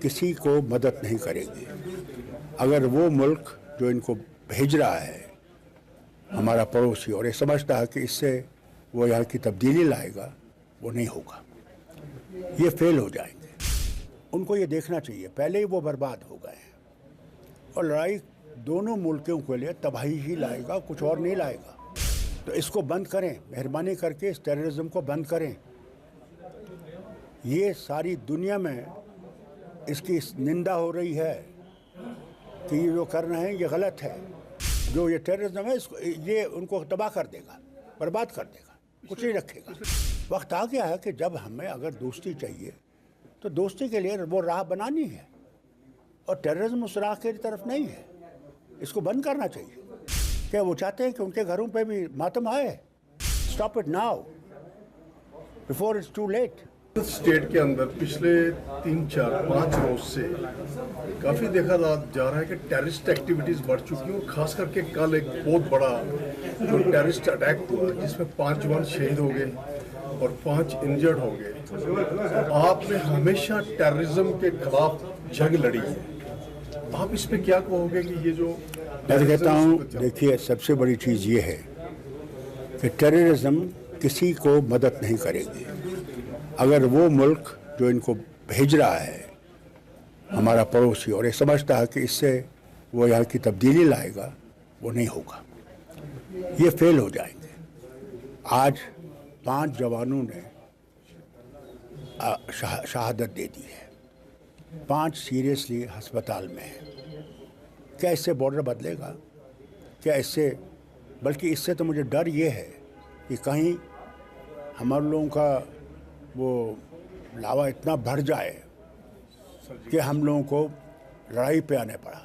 किसी को मदद नहीं करेगी। अगर वो मुल्क जो इनको भेज रहा है, हमारा पड़ोसी, और ये समझता है कि इससे वो यहाँ की तब्दीली लाएगा, वो नहीं होगा, ये फेल हो जाएंगे। उनको ये देखना चाहिए पहले ही वो बर्बाद हो गए हैं, और लड़ाई दोनों मुल्कों के लिए तबाही ही लाएगा, कुछ और नहीं लाएगा। तो इसको बंद करें, मेहरबानी करके इस टेररिज्म को बंद करें। ये सारी दुनिया में इसकी निंदा हो रही है कि ये जो कर रहे हैं ये गलत है। जो ये टेररिज्म है इसको, ये उनको तबाह कर देगा, बर्बाद कर देगा, कुछ नहीं रखेगा। वक्त आ गया है कि जब हमें अगर दोस्ती चाहिए तो दोस्ती के लिए वो राह बनानी है, और टेररिज्म उस राह की तरफ नहीं है। इसको बंद करना चाहिए। क्या वो चाहते हैं कि उनके घरों पे भी मातम आए? Stop it now before it's too late. State के अंदर पिछले 3-4-5 रोज से काफ़ी देखा जा रहा है कि टेररिस्ट एक्टिविटीज़ बढ़ चुकी हैं, और खास करके कल एक बहुत बड़ा जो टेररिस्ट अटैक हुआ जिसमें 5 जवान शहीद हो गए और 5 इंजर्ड हो गए। तो आपने हमेशा टेररिज्म के खिलाफ जंग लड़ी है, आप इस पे क्या कहोगे कि ये जो मैं कहता हूँ, देखिए सबसे बड़ी चीज़ ये है कि टेररिज्म किसी को मदद नहीं करेगी। अगर वो मुल्क जो इनको भेज रहा है, हमारा पड़ोसी, और ये समझता है कि इससे वो यहाँ की तब्दीली लाएगा, वो नहीं होगा, ये फेल हो जाएंगे। आज 5 जवानों ने शहादत दे दी है, 5 सीरियसली अस्पताल में हैं। क्या इससे बॉर्डर बदलेगा? क्या इससे, बल्कि इससे तो मुझे डर ये है कि कहीं हमारे लोगों का वो लावा इतना बढ़ जाए कि हम लोगों को लड़ाई पे आने पड़ा।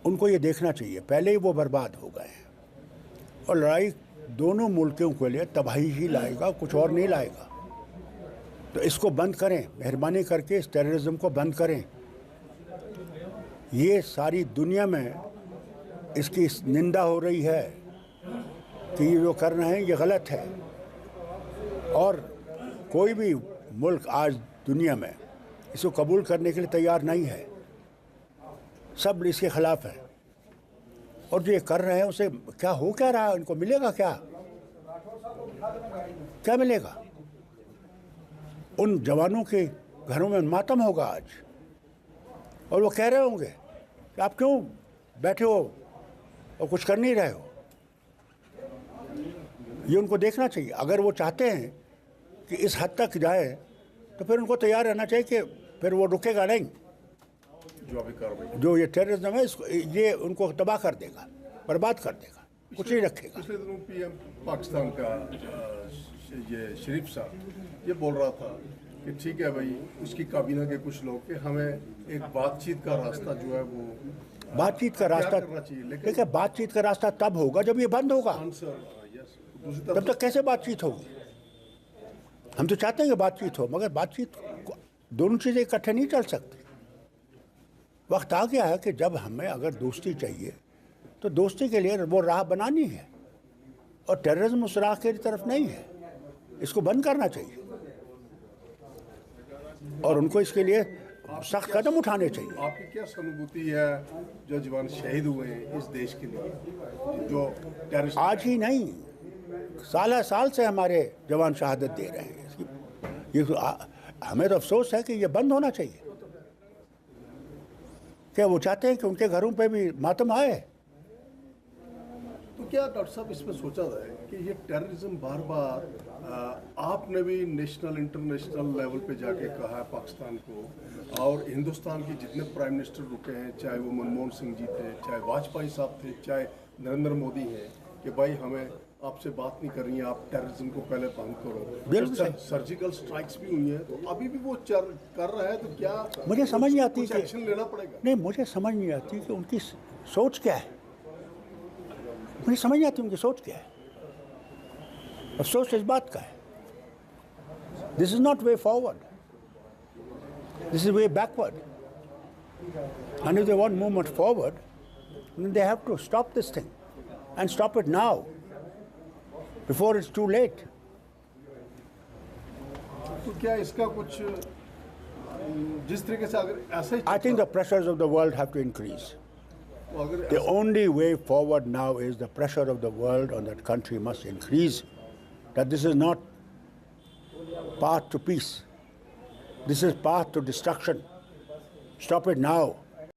उनको ये देखना चाहिए पहले ही वो बर्बाद हो गए हैं, और लड़ाई दोनों मुल्कों के लिए तबाही ही लाएगा, कुछ और नहीं लाएगा। तो इसको बंद करें, मेहरबानी करके इस टेररिज्म को बंद करें। ये सारी दुनिया में इसकी निंदा हो रही है कि ये जो कर रहे हैं ये गलत है, और कोई भी मुल्क आज दुनिया में इसको कबूल करने के लिए तैयार नहीं है। सब इसके खिलाफ है, और जो ये कर रहे हैं उसे क्या हो क्या रहा है, इनको मिलेगा क्या? क्या मिलेगा? उन जवानों के घरों में मातम होगा आज, और वो कह रहे होंगे कि आप क्यों बैठे हो और कुछ कर नहीं रहे हो। ये उनको देखना चाहिए। अगर वो चाहते हैं कि इस हद तक जाए तो फिर उनको तैयार रहना चाहिए कि फिर वो रुकेगा नहीं। जो ये टेररिज्म है इसको, ये उनको तबाह कर देगा, बर्बाद कर देगा, कुछ नहीं रखेगा। पिछले दिनों पीएम पाकिस्तान का ये शरीफ साहब ये बोल रहा था कि ठीक है भाई, उसकी काबीना के कुछ लोग कि हमें एक बातचीत का रास्ता जो है वो बातचीत का रास्ता करना चाहिए, लेकिन बातचीत का रास्ता तब होगा जब ये बंद होगा। तब तक कैसे बातचीत होगी? हम तो चाहते हैं कि बातचीत हो, मगर बातचीत, दोनों चीज़ें इकट्ठे नहीं चल सकती। वक्त आ गया है कि जब हमें अगर दोस्ती चाहिए तो दोस्ती के लिए वो राह बनानी है, और टेररिज्म उस राह की तरफ नहीं है। इसको बंद करना चाहिए, और उनको इसके लिए सख्त कदम उठाने चाहिए। आपकी क्या सहानुभूति है जो जवान शहीद हुए हैं इस देश के लिए, जो टेररिस्ट? आज ही नहीं, साल से हमारे जवान शहादत दे रहे हैं। ये तो हमें तो अफसोस है कि ये बंद होना चाहिए। क्या वो चाहते हैं कि उनके घरों पे भी मातम आए? तो क्या डॉक्टर साहब इसमें सोचा जाए कि ये टेररिज्म बार बार आपने भी नेशनल इंटरनेशनल लेवल पे जाके कहा है पाकिस्तान को, और हिंदुस्तान के जितने प्राइम मिनिस्टर रुके हैं, चाहे वो मनमोहन सिंह जी थे, चाहे वाजपेयी साहब थे, चाहे नरेंद्र मोदी हैं, कि भाई हमें आपसे बात नहीं करनी है, आप टेररिज्म को पहले बंद करो। सर्जिकल स्ट्राइक्स भी हुई हैं, तो अभी भी वो कर रहा है, तो क्या मुझे समझ नहीं आती कि एक्शन लेना पड़ेगा? नहीं, मुझे समझ नहीं आती कि उनकी सोच क्या है। मुझे समझ नहीं आती उनकी सोच क्या है। अफसोस इस बात का है, this is not way forward, this is way backward. And if they want movement forward, then they have to stop this thing and stop it now before it's too late. तो क्या इसका कुछ जिस तरीके से अगर ऐसा ही I think the pressures of the world have to increase. तो अगर The only way forward now is the pressure of the world on that country must increase. That this is not path to peace. This is path to destruction. Stop it now.